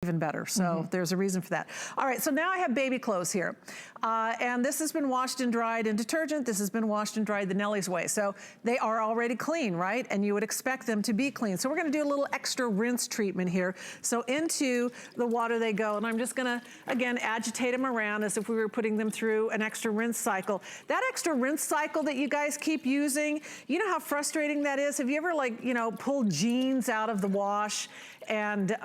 even better. So there's a reason for that. All right, so now I have baby clothes here. And this has been washed and dried in detergent. This has been washed and dried the Nellie's way. So they are already clean, right? And you would expect them to be clean. So we're gonna do a little extra rinse treatment here. So into the water they go. And I'm just gonna, again, agitate them around as if we were putting them through an extra rinse cycle. That extra rinse cycle that you guys keep using, you know how frustrating that is? Have you ever, like, you know, pulled jeans out of the wash and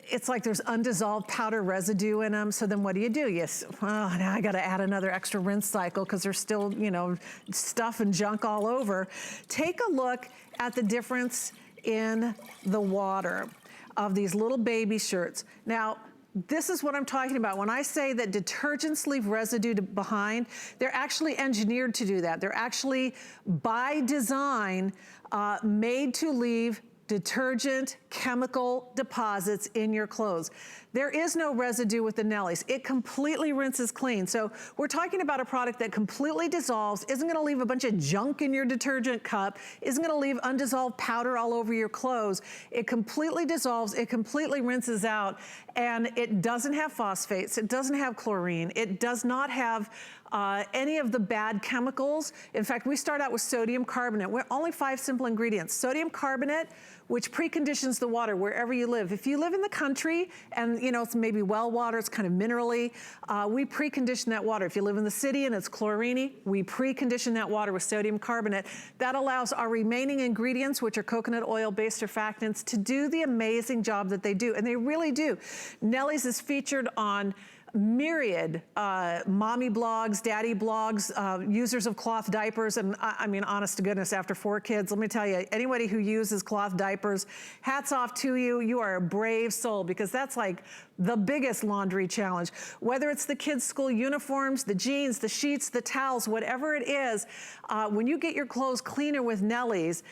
it's like there's undissolved powder residue in them. So then what do? Yes, well, now I gotta add another extra rinse cycle because there's still, you know, stuff and junk all over. Take a look at the difference in the water of these little baby shirts. Now, this is what I'm talking about. When I say that detergents leave residue behind, they're actually engineered to do that. They're actually, by design, made to leave detergent chemical deposits in your clothes. There is no residue with the Nellies. It completely rinses clean. So we're talking about a product that completely dissolves, isn't gonna leave a bunch of junk in your detergent cup, isn't gonna leave undissolved powder all over your clothes. It completely dissolves, it completely rinses out, and it doesn't have phosphates, it doesn't have chlorine, it does not have any of the bad chemicals. In fact, we start out with sodium carbonate. We're only 5 simple ingredients. Sodium carbonate, which preconditions the water wherever you live. If you live in the country and, you know, it's maybe well water, it's kind of minerally, we precondition that water. If you live in the city and it's chlorine, we precondition that water with sodium carbonate. That allows our remaining ingredients, which are coconut oil-based surfactants, to do the amazing job that they do, and they really do. Nellie's is featured on myriad mommy blogs, daddy blogs, users of cloth diapers, and I mean, honest to goodness, after 4 kids, let me tell you, anybody who uses cloth diapers, hats off to you. You are a brave soul, because that's like the biggest laundry challenge. Whether it's the kids' school uniforms, the jeans, the sheets, the towels, whatever it is, when you get your clothes cleaner with Nellie's,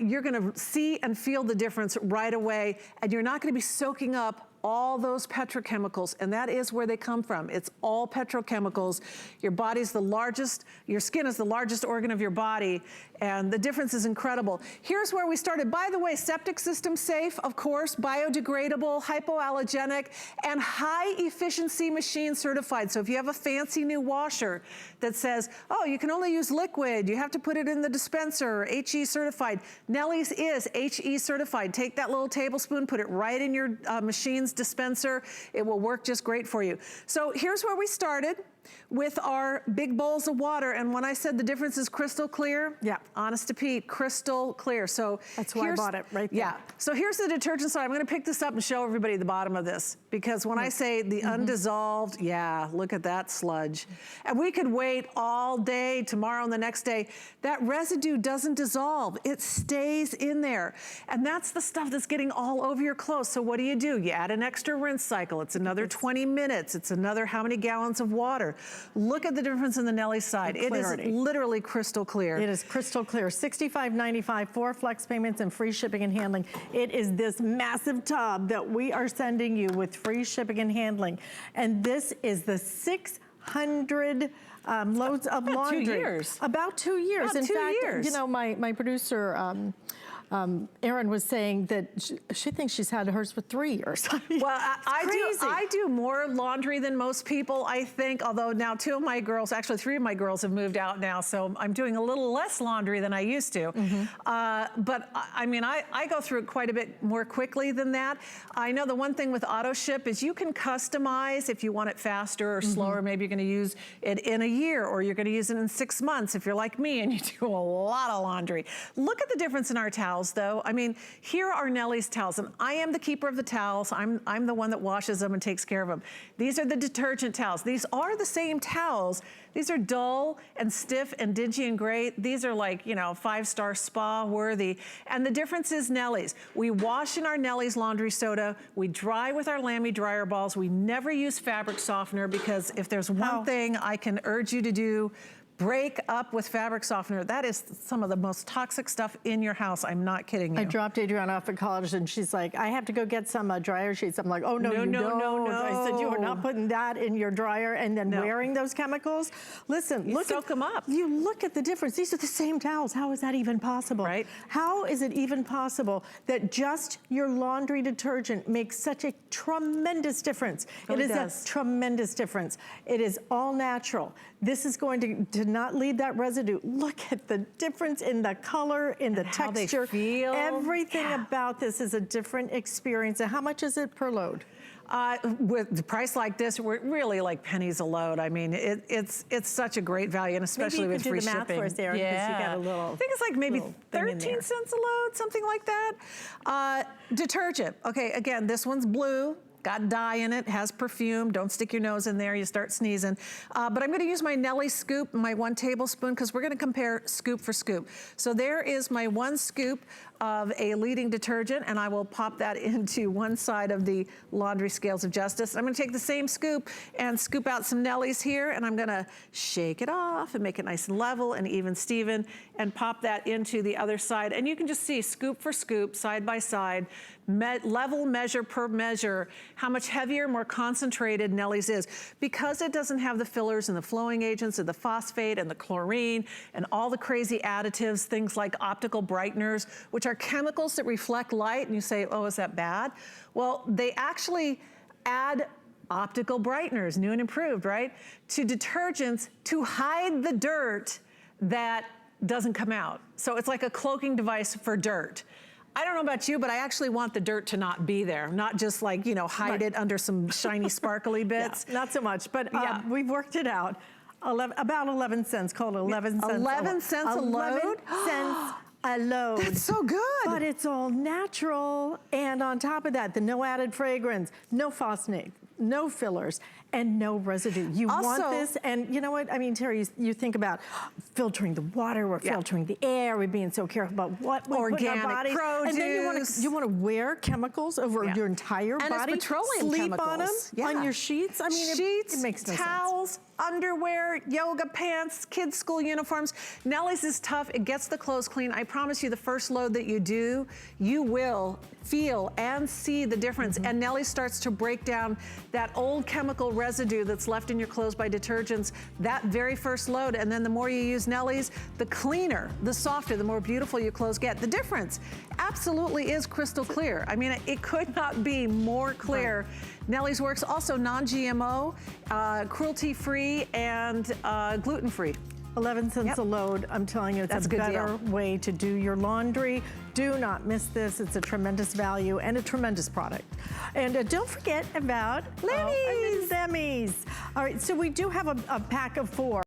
you're gonna see and feel the difference right away, and you're not gonna be soaking up all those petrochemicals, and that is where they come from. It's all petrochemicals. Your body's the largest, your skin is the largest organ of your body, and the difference is incredible. Here's where we started. By the way, septic system safe, of course, biodegradable, hypoallergenic, and high efficiency machine certified. So if you have a fancy new washer that says, oh, you can only use liquid, you have to put it in the dispenser, HE certified. Nellie's is HE certified. Take that little tablespoon, put it right in your machine's dispenser. It will work just great for you. So here's where we started with our big bowls of water, and when I said the difference is crystal clear, yeah, honest to Pete, crystal clear. So that's why I bought it right there. Yeah, so here's the detergent side. I'm gonna pick this up and show everybody the bottom of this, because when I say the undissolved, yeah, look at that sludge. And we could wait all day, tomorrow and the next day. That residue doesn't dissolve, it stays in there. And that's the stuff that's getting all over your clothes. So what do? You add an extra rinse cycle. It's another 20 minutes. It's another how many gallons of water. Look at the difference in the Nellie side. It is literally crystal clear. It is crystal clear. $65.95, 4 flex payments and free shipping and handling. It is this massive tub that we are sending you with free shipping and handling. And this is the 600 loads of laundry. 2 years. About 2 years. About 2 years. You know, my producer, Erin was saying that she thinks she's had hers for 3 years. Well, I do more laundry than most people, I think, although now 2 of my girls, actually 3 of my girls have moved out now, so I'm doing a little less laundry than I used to. But I mean, I go through it quite a bit more quickly than that. I know the one thing with auto ship is you can customize if you want it faster or slower. Maybe you're gonna use it in a year, or you're gonna use it in 6 months if you're like me and you do a lot of laundry. Look at the difference in our towels, though. I mean, here are Nellie's towels, and I am the keeper of the towels. I'm the one that washes them and takes care of them. These are the detergent towels. These are the same towels. These are dull and stiff and dingy and gray. These are like, you know, 5-star spa worthy. And the difference is Nellie's. We wash in our Nellie's laundry soda. We dry with our Lamy dryer balls. We never use fabric softener, because if there's one thing I can urge you to do, break up with fabric softener. That is some of the most toxic stuff in your house. I'm not kidding you. I dropped Adriana off at college and she's like, I have to go get some dryer sheets. I'm like, oh no, you don't. I said, you are not putting that in your dryer and then wearing those chemicals. Listen, you soak them up. You look at the difference. These are the same towels. How is that even possible? Right. How is it even possible that just your laundry detergent makes such a tremendous difference? It is a tremendous difference. It is all natural. This is going to not leave that residue. Look at the difference in the color, in the texture. How they feel. Everything about this is a different experience. And how much is it per load? With the price like this, we're really like pennies a load. I mean, it's such a great value, and especially with free shipping. Maybe you could do the math for us, Erin, because you got a little. I think it's like maybe 13 cents a load, something like that. Detergent. Okay, again, this one's blue. Got dye in it, has perfume. Don't stick your nose in there, you start sneezing. But I'm gonna use my Nellie scoop, my 1 tablespoon, because we're gonna compare scoop for scoop. So there is my 1 scoop of a leading detergent, and I will pop that into one side of the laundry scales of justice. I'm gonna take the same scoop and scoop out some Nellies here, and I'm gonna shake it off and make it nice and level and even Steven, and pop that into the other side. And you can just see scoop for scoop, side by side, level measure per measure, how much heavier, more concentrated Nellie's is. Because it doesn't have the fillers and the flowing agents and the phosphate and the chlorine and all the crazy additives, things like optical brighteners, which are chemicals that reflect light, and you say, oh, is that bad? Well, they actually add optical brighteners, new and improved, right, to detergents to hide the dirt that doesn't come out. So it's like a cloaking device for dirt. I don't know about you, but I actually want the dirt to not be there, not just like, you know, hide it under some shiny, sparkly bits. Yeah, not so much, but we've worked it out. About 11 cents, called 11 cents. 11 cents a load? 11 cents a load. That's so good. But it's all natural. And on top of that, the no added fragrance, no phosphate, no fillers, and no residue. You want this, and you know what? I mean, Terry, you think about filtering the water, we're filtering the air, we're being so careful about what we put in our bodies. Produce. And then you want to wear chemicals over your entire body. And it's petroleum sleep chemicals. on them, on your sheets. I mean, sheets, it makes no towels, sense. underwear, yoga pants, kids' school uniforms. Nellie's is tough. It gets the clothes clean. I promise you, the first load that you do, you will feel and see the difference. And Nellie starts to break down that old chemical residue that's left in your clothes by detergents, that very first load. And then the more you use Nellie's, the cleaner, the softer, the more beautiful your clothes get. The difference absolutely is crystal clear. I mean, it could not be more clear. Right. Nellie's works also non-GMO, cruelty-free, and gluten-free. 11 cents a load. I'm telling you, it's a better way to do your laundry. Do not miss this. It's a tremendous value and a tremendous product. And don't forget about Lemmies. Lemmies. All right, so we do have a pack of 4.